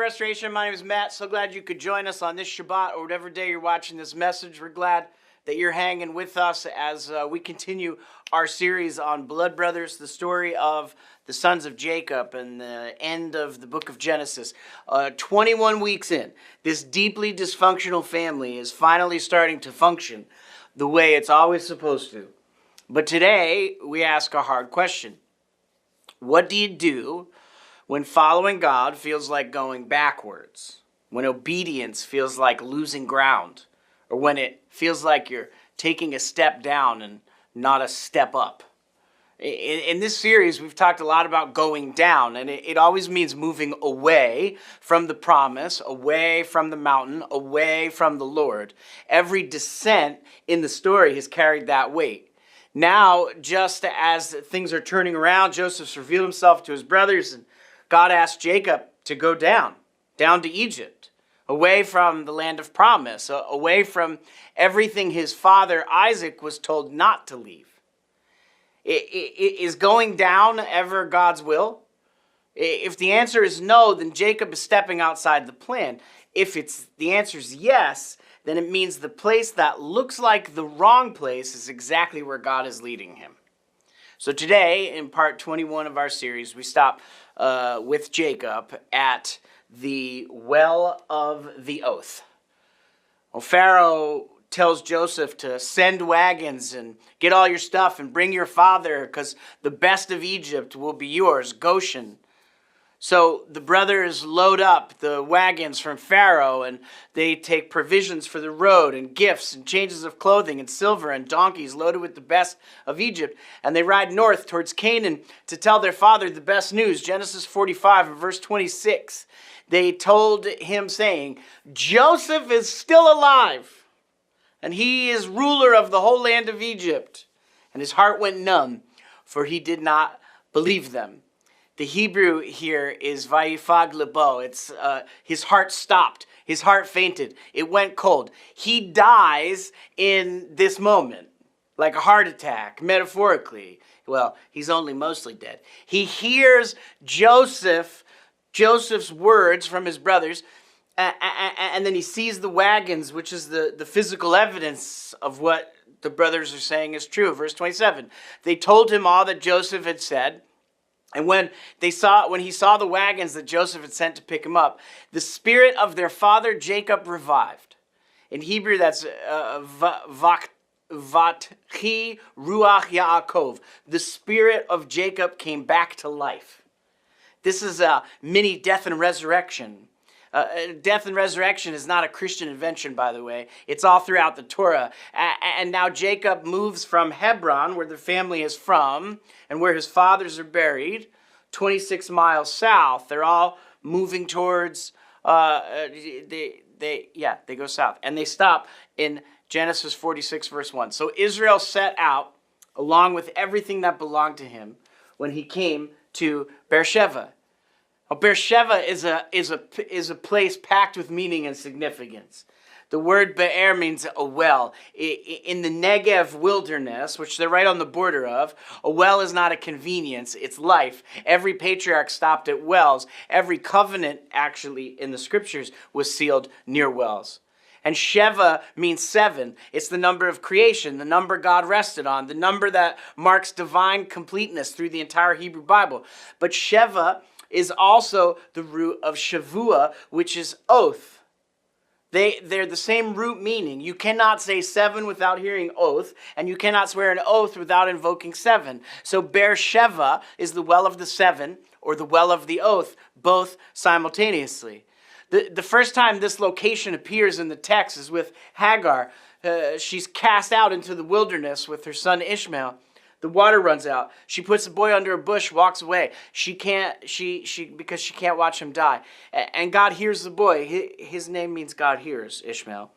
Restoration. My name is Matt. So glad you could join us on this Shabbat or whatever day you're watching this message. We're glad that you're hanging with us as we continue our series on Blood Brothers, the story of the sons of Jacob and the end of the book of Genesis. 21 weeks in, this deeply dysfunctional family is finally starting to function the way it's always supposed to. But today, we ask a hard question. What do you do when following God feels like going backwards? When obedience feels like losing ground? Or when it feels like you're taking a step down and not a step up? In this series, we've talked a lot about going down, and it always means moving away from the promise, away from the mountain, away from the Lord. Every descent in the story has carried that weight. Now, just as things are turning around, Joseph's revealed himself to his brothers, and God asked Jacob to go down to Egypt, away from the land of promise, away from everything his father Isaac was told not to leave. Is going down ever God's will? If the answer is no, then Jacob is stepping outside the plan. If the answer is yes, then it means the place that looks like the wrong place is exactly where God is leading him. So today, in part 21 of our series, we stop with Jacob at the well of the oath. Well, Pharaoh tells Joseph to send wagons and get all your stuff and bring your father because the best of Egypt will be yours, Goshen. So the brothers load up the wagons from Pharaoh, and they take provisions for the road and gifts and changes of clothing and silver and donkeys loaded with the best of Egypt. And they ride north towards Canaan to tell their father the best news. Genesis 45 and verse 26. They told him saying, Joseph is still alive, and he is ruler of the whole land of Egypt. And his heart went numb, for he did not believe them. The Hebrew here is vayifag lebo. It's his heart stopped. His heart fainted. It went cold. He dies in this moment, like a heart attack, metaphorically. Well, he's only mostly dead. He hears Joseph's words from his brothers, and then he sees the wagons, which is the physical evidence of what the brothers are saying is true. Verse 27. They told him all that Joseph had said. And when he saw the wagons that Joseph had sent to pick him up, the spirit of their father Jacob revived. In Hebrew, that's vatchi ruach Yaakov. The spirit of Jacob came back to life. This is a mini death and resurrection. Death and resurrection is not a Christian invention, by the way. It's all throughout the Torah. And now Jacob moves from Hebron, where the family is from, and where his fathers are buried, 26 miles south. They're all moving towards, they go south. And they stop in Genesis 46, verse 1. So Israel set out, along with everything that belonged to him, when he came to Beer-sheva. Beer-sheva is a place packed with meaning and significance. The word Be'er means a well. In the Negev wilderness, which they're right on the border of, a well is not a convenience, it's life. Every patriarch stopped at wells. Every covenant, actually, in the scriptures was sealed near wells. And Sheva means 7. It's the number of creation, the number God rested on, the number that marks divine completeness through the entire Hebrew Bible. But Sheva is also the root of Shavua, which is oath. They're the same root meaning. You cannot say 7 without hearing oath, and you cannot swear an oath without invoking 7. So Beer-sheva is the well of the 7, or the well of the oath, both simultaneously. The first time this location appears in the text is with Hagar. She's cast out into the wilderness with her son Ishmael. The water runs out. She puts the boy under a bush, walks away. Because she can't watch him die. And God hears the boy. His name means God hears, Ishmael.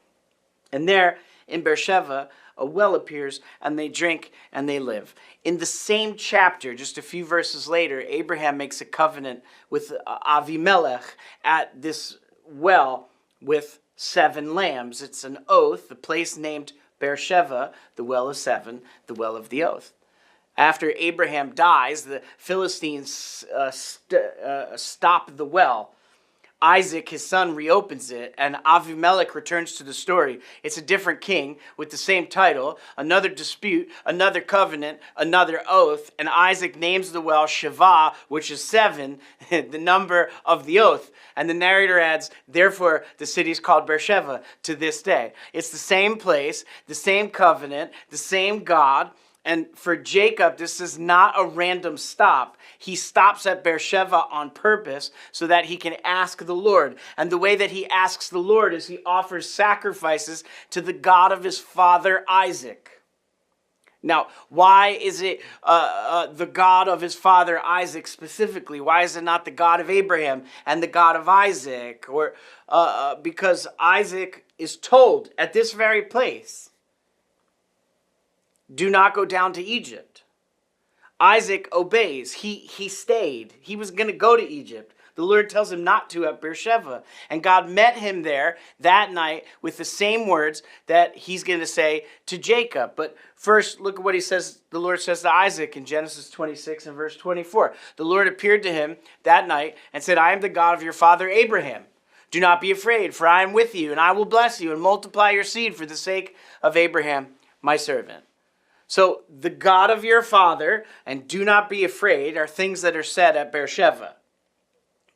And there in Beer-sheva, a well appears, and they drink and they live. In the same chapter, just a few verses later, Abraham makes a covenant with Avimelech at this well with 7 lambs. It's an oath, the place named Beer-sheva, the well of 7, the well of the oath. After Abraham dies, the Philistines stop the well. Isaac, his son, reopens it, and Avimelech returns to the story. It's a different king with the same title, another dispute, another covenant, another oath, and Isaac names the well Sheva, which is 7, the number of the oath. And the narrator adds, therefore, the city is called Beer-sheva to this day. It's the same place, the same covenant, the same God. And for Jacob, this is not a random stop. He stops at Beer-sheva on purpose so that he can ask the Lord. And the way that he asks the Lord is he offers sacrifices to the God of his father Isaac. Now, why is it the God of his father Isaac specifically? Why is it not the God of Abraham and the God of Isaac? Or because Isaac is told at this very place, do not go down to Egypt. Isaac obeys. He stayed. He was going to go to Egypt. The Lord tells him not to at Beer-sheva. And God met him there that night with the same words that he's going to say to Jacob. But first, look at what he says. The Lord says to Isaac in Genesis 26 and verse 24. The Lord appeared to him that night and said, I am the God of your father Abraham. Do not be afraid, for I am with you, and I will bless you and multiply your seed for the sake of Abraham, my servant. So the God of your father and do not be afraid are things that are said at Beer-sheva.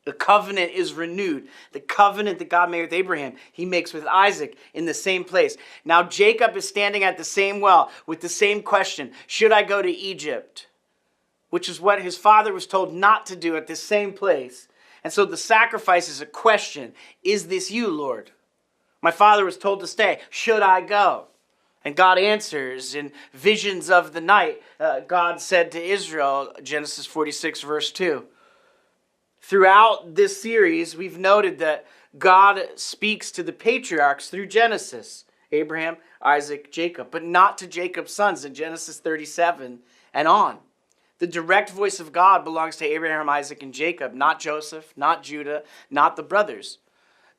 The covenant is renewed. The covenant that God made with Abraham, he makes with Isaac in the same place. Now Jacob is standing at the same well with the same question. Should I go to Egypt? Which is what his father was told not to do at this same place. And so the sacrifice is a question. Is this you, Lord? My father was told to stay. Should I go? And God answers in visions of the night. God said to Israel, Genesis 46, verse 2. Throughout this series, we've noted that God speaks to the patriarchs through Genesis, Abraham, Isaac, Jacob, but not to Jacob's sons in Genesis 37 and on. The direct voice of God belongs to Abraham, Isaac, and Jacob, not Joseph, not Judah, not the brothers.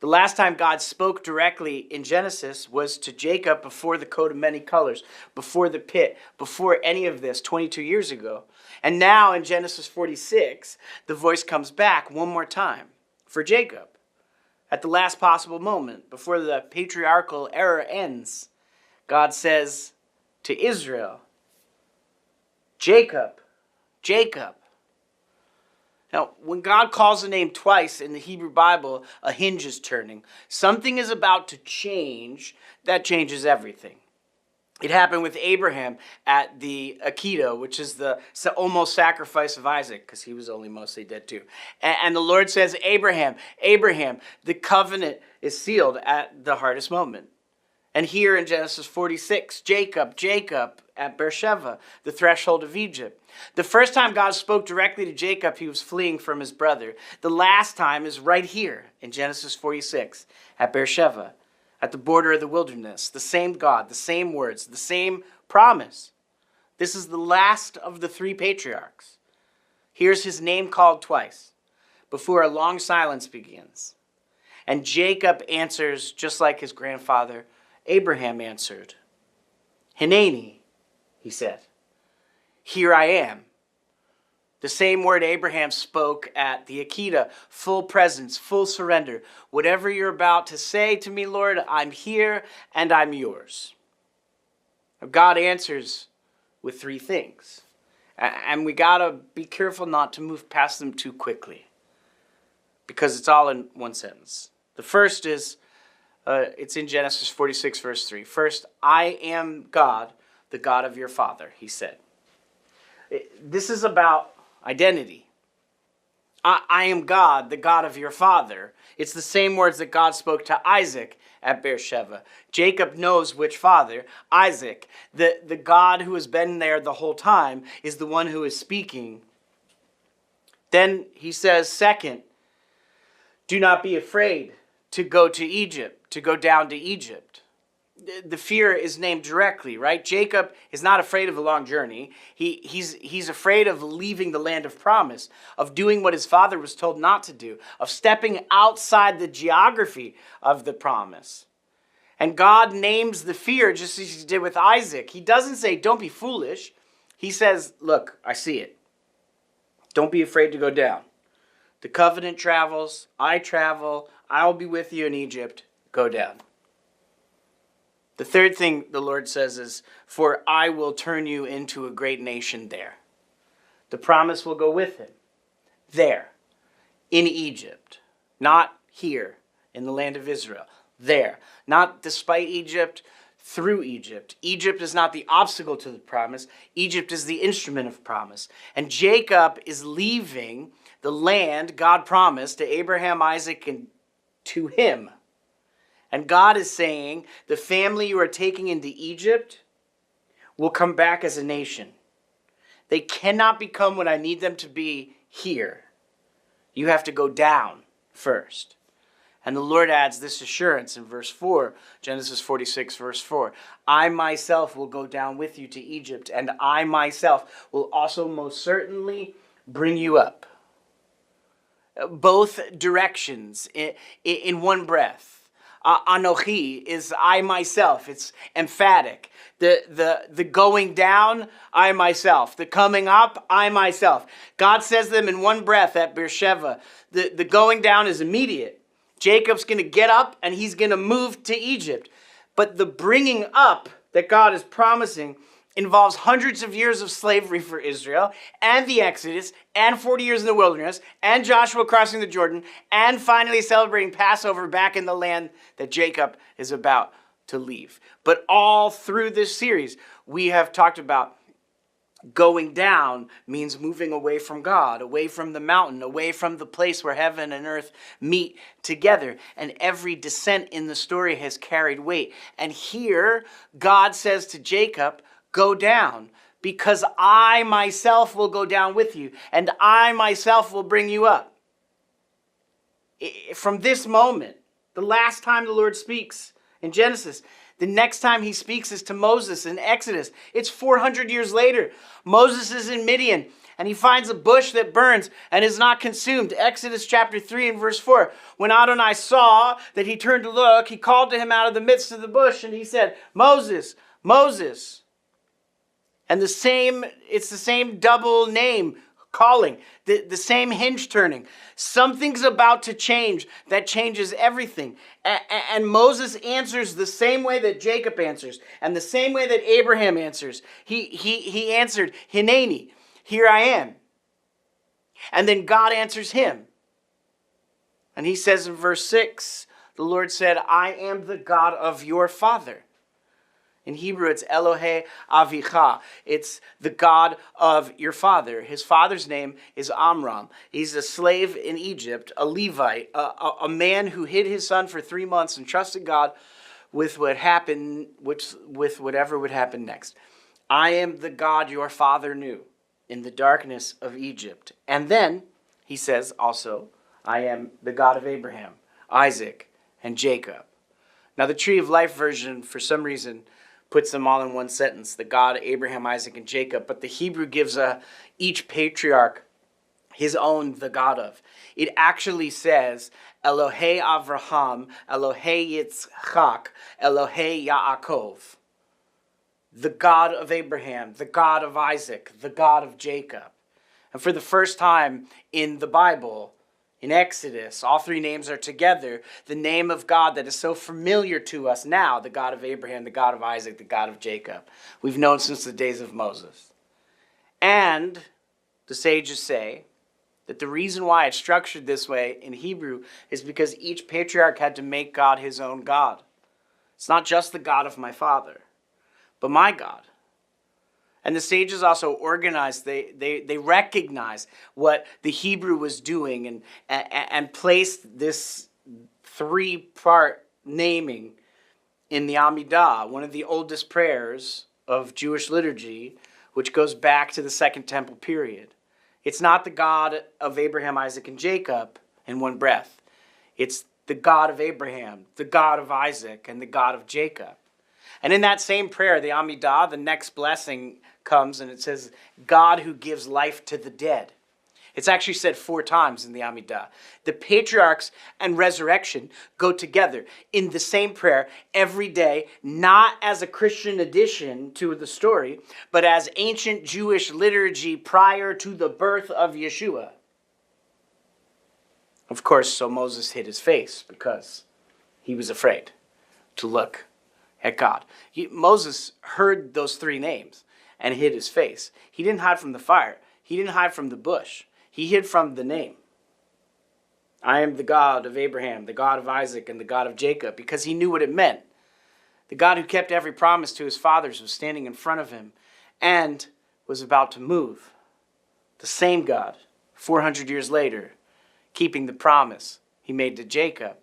The last time God spoke directly in Genesis was to Jacob before the coat of many colors, before the pit, before any of this 22 years ago. And now in Genesis 46, the voice comes back one more time for Jacob at the last possible moment before the patriarchal era ends. God says to Israel, Jacob, Jacob. Now, when God calls a name twice in the Hebrew Bible, a hinge is turning. Something is about to change that changes everything. It happened with Abraham at the Akedah, which is the almost sacrifice of Isaac, because he was only mostly dead too. And the Lord says, Abraham, Abraham, the covenant is sealed at the hardest moment. And here in Genesis 46, Jacob, Jacob at Beer-sheva, the threshold of Egypt. The first time God spoke directly to Jacob, he was fleeing from his brother. The last time is right here in Genesis 46 at Beer-sheva, at the border of the wilderness. The same God, the same words, the same promise. This is the last of the 3 patriarchs. Here's his name called twice before a long silence begins. And Jacob answers just like his grandfather Abraham answered. Hineni, he said. Here I am. The same word Abraham spoke at the Akedah, full presence, full surrender. Whatever you're about to say to me, Lord, I'm here and I'm yours. God answers with 3 things. And we got to be careful not to move past them too quickly, because it's all in one sentence. The first is, it's in Genesis 46, verse 3. First, I am God, the God of your father, he said. This is about identity. I am God, the God of your father. It's the same words that God spoke to Isaac at Beer-sheva. Jacob knows which father. Isaac, the God who has been there the whole time, is the one who is speaking. Then he says, second, do not be afraid to go to Egypt, to go down to Egypt. The fear is named directly, right? Jacob is not afraid of a long journey. He's afraid of leaving the land of promise, of doing what his father was told not to do, of stepping outside the geography of the promise. And God names the fear just as he did with Isaac. He doesn't say, don't be foolish. He says, look, I see it. Don't be afraid to go down. The covenant travels. I travel. I'll be with you in Egypt. Go down. The third thing the Lord says is, for I will turn you into a great nation there. The promise will go with him. There. In Egypt. Not here in the land of Israel. There. Not despite Egypt, through Egypt. Egypt is not the obstacle to the promise. Egypt is the instrument of promise. And Jacob is leaving the land God promised to Abraham, Isaac, and to him. And God is saying, the family you are taking into Egypt will come back as a nation. They cannot become what I need them to be here. You have to go down first. And the Lord adds this assurance in verse 4, Genesis 46, verse 4. I myself will go down with you to Egypt, and I myself will also most certainly bring you up. Both directions in one breath. Anochi is I myself. It's emphatic. The going down, I myself. The coming up, I myself. God says them in one breath at Beer-sheva. The going down is immediate. Jacob's going to get up and he's going to move to Egypt. But the bringing up that God is promising involves hundreds of years of slavery for Israel, and the Exodus, and 40 years in the wilderness, and Joshua crossing the Jordan, and finally celebrating Passover back in the land that Jacob is about to leave. But all through this series, we have talked about going down means moving away from God, away from the mountain, away from the place where heaven and earth meet together. And every descent in the story has carried weight. And here, God says to Jacob, go down, because I myself will go down with you, and I myself will bring you up. From this moment, the last time the Lord speaks in Genesis, the next time he speaks is to Moses in Exodus. It's 400 years later. Moses is in Midian, and he finds a bush that burns and is not consumed. Exodus chapter 3 and verse 4. When Adonai saw that he turned to look, he called to him out of the midst of the bush, and he said, Moses, Moses. And it's the same double name calling, the same hinge turning. Something's about to change that changes everything. And Moses answers the same way that Jacob answers, and the same way that Abraham answers. He answered, Hineni, here I am. And then God answers him. And he says in verse 6, the Lord said, I am the God of your father. In Hebrew, it's Elohe Avicha. It's the God of your father. His father's name is Amram. He's a slave in Egypt, a Levite, a man who hid his son for 3 months and trusted God with with whatever would happen next. I am the God your father knew in the darkness of Egypt. And then he says also, I am the God of Abraham, Isaac, and Jacob. Now the Tree of Life version, for some reason, puts them all in one sentence, the God, Abraham, Isaac, and Jacob. But the Hebrew gives each patriarch his own, the God of. It actually says, Elohe Avraham, Elohe Yitzchak, Elohe Yaakov. The God of Abraham, the God of Isaac, the God of Jacob. And for the first time in the Bible, in Exodus, all three names are together. The name of God that is so familiar to us now, the God of Abraham, the God of Isaac, the God of Jacob. We've known since the days of Moses. And the sages say that the reason why it's structured this way in Hebrew is because each patriarch had to make God his own God. It's not just the God of my father, but my God. And the sages also organized, they recognized what the Hebrew was doing and placed this three-part naming in the Amidah, one of the oldest prayers of Jewish liturgy, which goes back to the Second Temple period. It's not the God of Abraham, Isaac, and Jacob in one breath. It's the God of Abraham, the God of Isaac, and the God of Jacob. And in that same prayer, the Amidah, the next blessing comes and it says, God who gives life to the dead. It's actually said 4 times in the Amidah. The patriarchs and resurrection go together in the same prayer every day, not as a Christian addition to the story, but as ancient Jewish liturgy prior to the birth of Yeshua. Of course, so Moses hid his face because he was afraid to look at God. Moses heard those three names and hid his face. He didn't hide from the fire. He didn't hide from the bush. He hid from the name. I am the God of Abraham, the God of Isaac, and the God of Jacob, because he knew what it meant. The God who kept every promise to his fathers was standing in front of him and was about to move. The same God, 400 years later, keeping the promise he made to Jacob.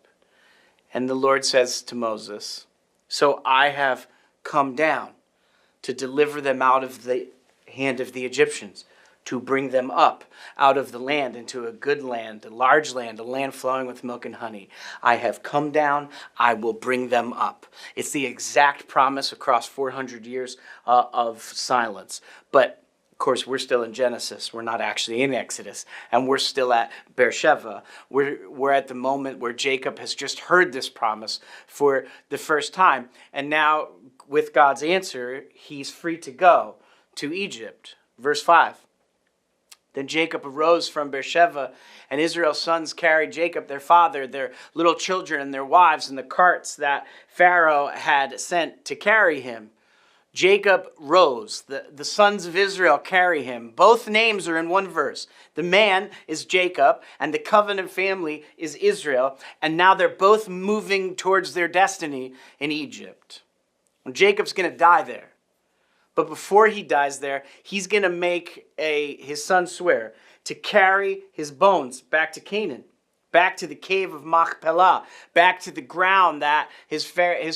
And the Lord says to Moses, so I have come down to deliver them out of the hand of the Egyptians, to bring them up out of the land into a good land, a large land, a land flowing with milk and honey. I have come down, I will bring them up. It's the exact promise across 400 years of silence. But of course, we're still in Genesis. We're not actually in Exodus. And we're still at Beer-sheva. We're at the moment where Jacob has just heard this promise for the first time. And now, with God's answer, he's free to go to Egypt. Verse 5. Then Jacob arose from Beer-sheva, and Israel's sons carried Jacob, their father, their little children, and their wives in the carts that Pharaoh had sent to carry him. Jacob rose. The sons of Israel carry him. Both names are in one verse. The man is Jacob, and the covenant family is Israel. And now they're both moving towards their destiny in Egypt. And Jacob's going to die there. But before he dies there, he's going to make his son swear to carry his bones back to Canaan, back to the cave of Machpelah, back to the ground that his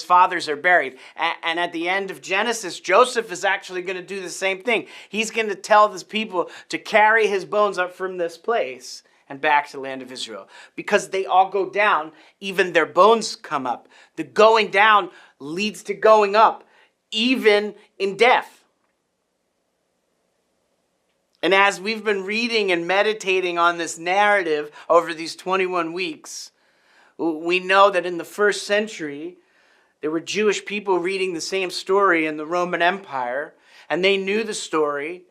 fathers are buried. And at the end of Genesis, Joseph is actually going to do the same thing. He's going to tell his people to carry his bones up from this place and back to the land of Israel. Because they all go down, even their bones come up. The going down leads to going up, even in death. And as we've been reading and meditating on this narrative over these 21 weeks, we know that in the first century, there were Jewish people reading the same story in the Roman Empire, and they knew the story,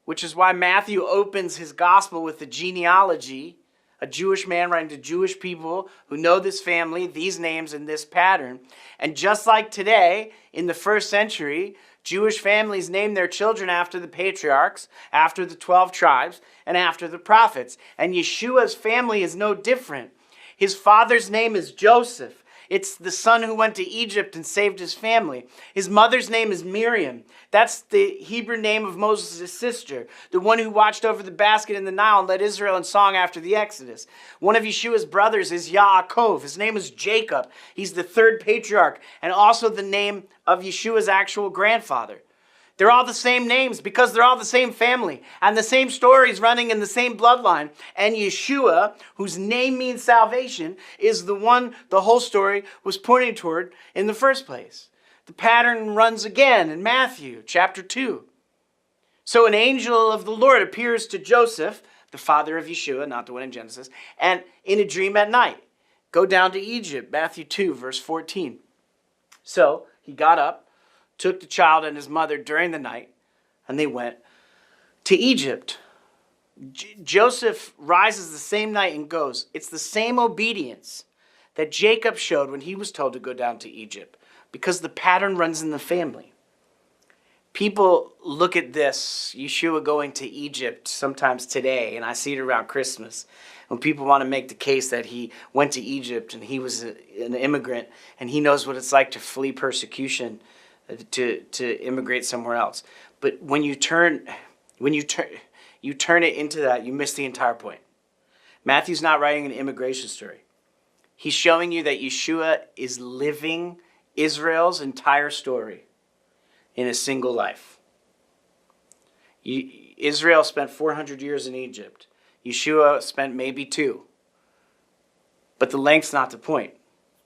which is why Matthew opens his gospel with the genealogy, a Jewish man writing to Jewish people who know this family, these names, and this pattern. And just like today, in the first century, Jewish families named their children after the patriarchs, after the 12 tribes, and after the prophets. And Yeshua's family is no different. His father's name is Joseph. It's the son who went to Egypt and saved his family. His mother's name is Miriam. That's the Hebrew name of Moses' sister, the one who watched over the basket in the Nile and led Israel in song after the Exodus. One of Yeshua's brothers is Yaakov. His name is Jacob. He's the third patriarch and also the name of Yeshua's actual grandfather. They're all the same names because they're all the same family and the same stories running in the same bloodline. And Yeshua, whose name means salvation, is the one the whole story was pointing toward in the first place. The pattern runs again in Matthew chapter 2. So an angel of the Lord appears to Joseph, the father of Yeshua, not the one in Genesis, and in a dream at night. Go down to Egypt, Matthew 2, verse 14. So he got up, took the child and his mother during the night, and they went to Egypt. Joseph rises the same night and goes. It's the same obedience that Jacob showed when he was told to go down to Egypt, because the pattern runs in the family. People look at this, Yeshua going to Egypt sometimes today, and I see it around Christmas, when people want to make the case that he went to Egypt and he was an immigrant and he knows what it's like to flee persecution, to immigrate somewhere else. But when you turn it into that, you miss the entire point. Matthew's not writing an immigration story. He's showing you that Yeshua is living Israel's entire story in a single life. Israel spent 400 years in Egypt. Yeshua spent maybe 2. But the length's not the point.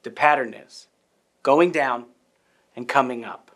The pattern is going down and coming up.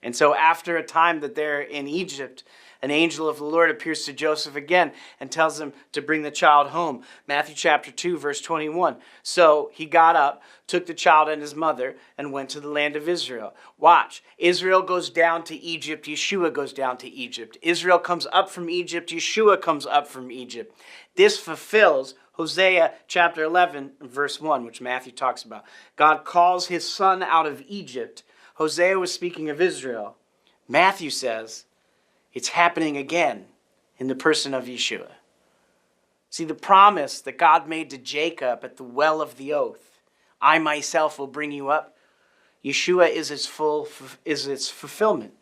And so after a time that they're in Egypt, an angel of the Lord appears to Joseph again and tells him to bring the child home. Matthew chapter 2, verse 21. So he got up, took the child and his mother, and went to the land of Israel. Watch. Israel goes down to Egypt. Yeshua goes down to Egypt. Israel comes up from Egypt. Yeshua comes up from Egypt. This fulfills Hosea chapter 11, verse 1, which Matthew talks about. God calls his son out of Egypt. Hosea was speaking of Israel. Matthew says it's happening again in the person of Yeshua. See, the promise that God made to Jacob at the well of the oath, I myself will bring you up, Yeshua is its fulfillment.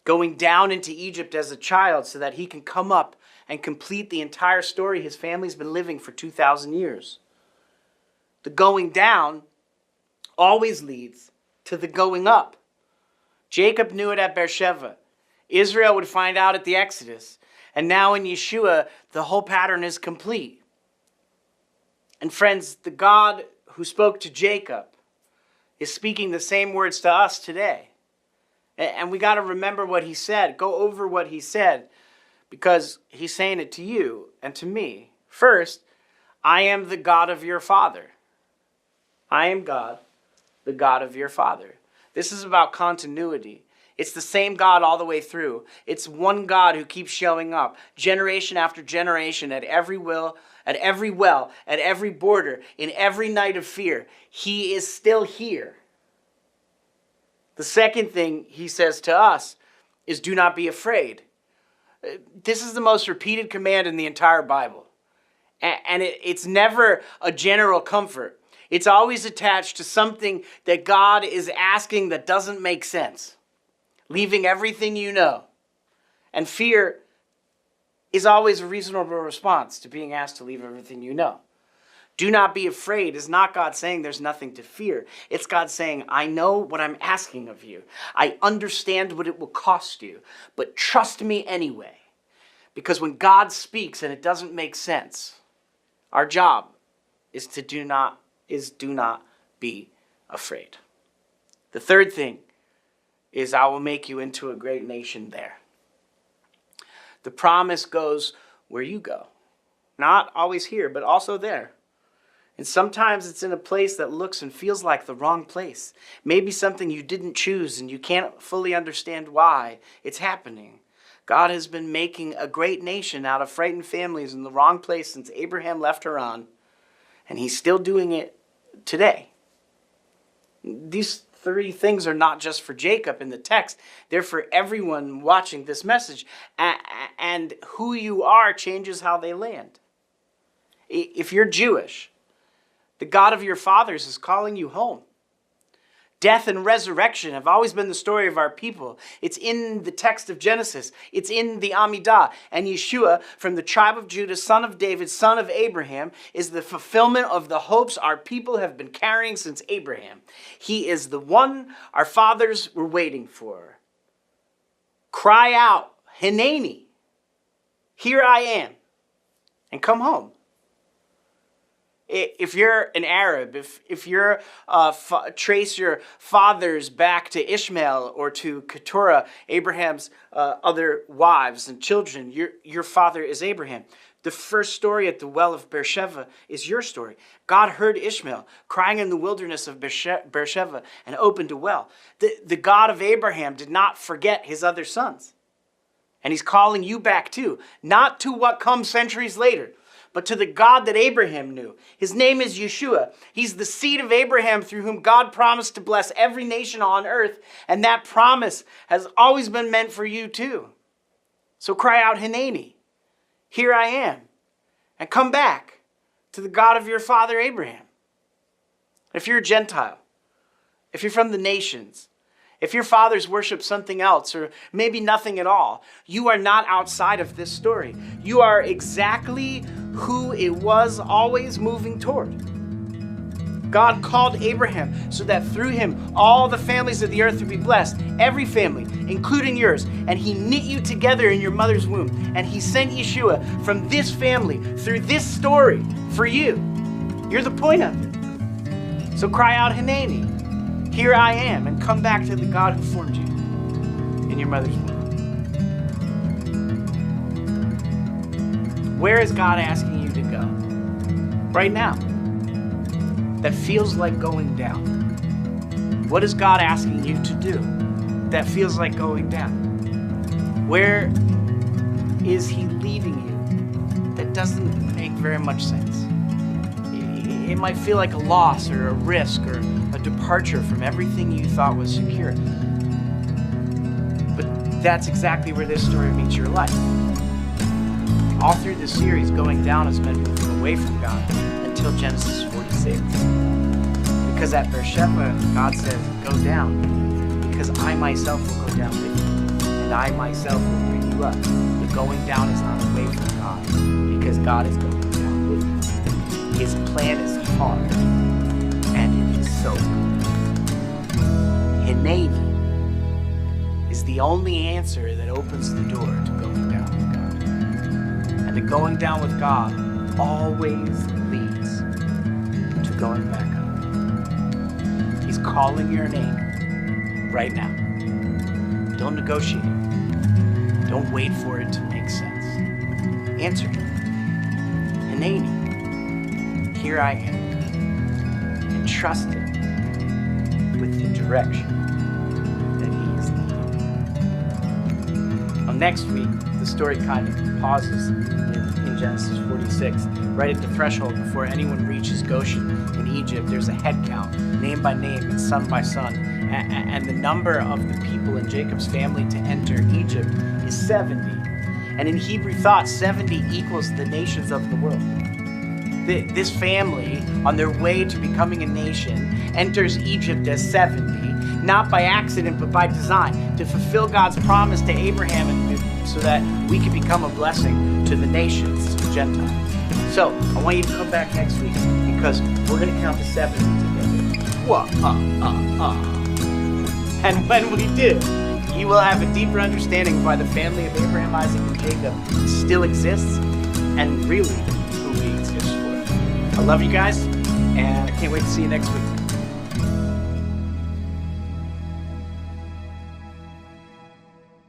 Going down into Egypt as a child so that he can come up and complete the entire story his family's been living for 2,000 years. The going down always leads to the going up. Jacob knew it at Beer-sheva. Israel would find out at the Exodus. And now in Yeshua, the whole pattern is complete. And friends, the God who spoke to Jacob is speaking the same words to us today. And we got to remember what he said. Go over what he said, because he's saying it to you and to me. First, I am the God of your father. I am God, the God of your father. This is about continuity. It's the same God all the way through. It's one God who keeps showing up generation after generation at every well, at every border, in every night of fear. He is still here. The second thing he says to us is do not be afraid. This is the most repeated command in the entire Bible. And it's never a general comfort. It's always attached to something that God is asking that doesn't make sense. Leaving everything you know. And fear is always a reasonable response to being asked to leave everything you know. Do not be afraid is not God saying there's nothing to fear. It's God saying, I know what I'm asking of you. I understand what it will cost you, but trust me anyway. Because when God speaks and it doesn't make sense, our job is do not be afraid. The third thing is I will make you into a great nation there. The promise goes where you go. Not always here, but also there. And sometimes it's in a place that looks and feels like the wrong place. Maybe something you didn't choose and you can't fully understand why it's happening. God has been making a great nation out of frightened families in the wrong place since Abraham left Haran. And he's still doing it today. These three things are not just for Jacob in the text. They're for everyone watching this message. And who you are changes how they land. If you're Jewish, the God of your fathers is calling you home. Death and resurrection have always been the story of our people. It's in the text of Genesis. It's in the Amidah. And Yeshua, from the tribe of Judah, son of David, son of Abraham, is the fulfillment of the hopes our people have been carrying since Abraham. He is the one our fathers were waiting for. Cry out, Hineni, here I am, and come home. If you're an Arab, if you're trace your fathers back to Ishmael or to Keturah, Abraham's other wives and children, your father is Abraham. The first story at the well of Beer-sheva is your story. God heard Ishmael crying in the wilderness of Beer-sheva and opened a well. The God of Abraham did not forget his other sons. And he's calling you back too, not to what comes centuries later, but to the God that Abraham knew. His name is Yeshua. He's the seed of Abraham through whom God promised to bless every nation on earth. And that promise has always been meant for you too. So cry out, Hineni, here I am. And come back to the God of your father Abraham. If you're a Gentile, if you're from the nations, if your fathers worship something else or maybe nothing at all, you are not outside of this story. You are exactly who it was always moving toward. God called Abraham so that through him all the families of the earth would be blessed, every family, including yours. And he knit you together in your mother's womb. And he sent Yeshua from this family through this story for you. You're the point of it. So cry out, Hineni, here I am, and come back to the God who formed you in your mother's womb. Where is God asking you to go right now that feels like going down? What is God asking you to do that feels like going down? Where is he leading you that doesn't make very much sense. It might feel like a loss or a risk or a departure from everything you thought was secure. But that's exactly where this story meets your life. All through this series, going down has meant moving away from God until Genesis 46. Because at Beer-sheva, God says, go down, because I myself will go down with you, and I myself will bring you up. The going down is not away from God, because God is going down with you. His plan is hard, and it is so good. Hineni is the only answer that opens the door to going down with God. And the going down with God always leads to going back up. He's calling your name right now. Don't negotiate it. Don't wait for it to make sense. Answer him. Hineni, here I am. And trust him with the direction that he is leading. Well, next week, the story kind of pauses in Genesis 46. Right at the threshold before anyone reaches Goshen in Egypt, there's a head count, name by name and son by son. And the number of the people in Jacob's family to enter Egypt is 70. And in Hebrew thought, 70 equals the nations of the world. This family, on their way to becoming a nation, enters Egypt as 70, not by accident, but by design, to fulfill God's promise to Abraham and so that we can become a blessing to the nations, to the Gentiles. So, I want you to come back next week because we're going to count to 70 together. And when we do, you will have a deeper understanding of why the family of Abraham, Isaac, and Jacob still exists and really who we exist for. I love you guys, and I can't wait to see you next week.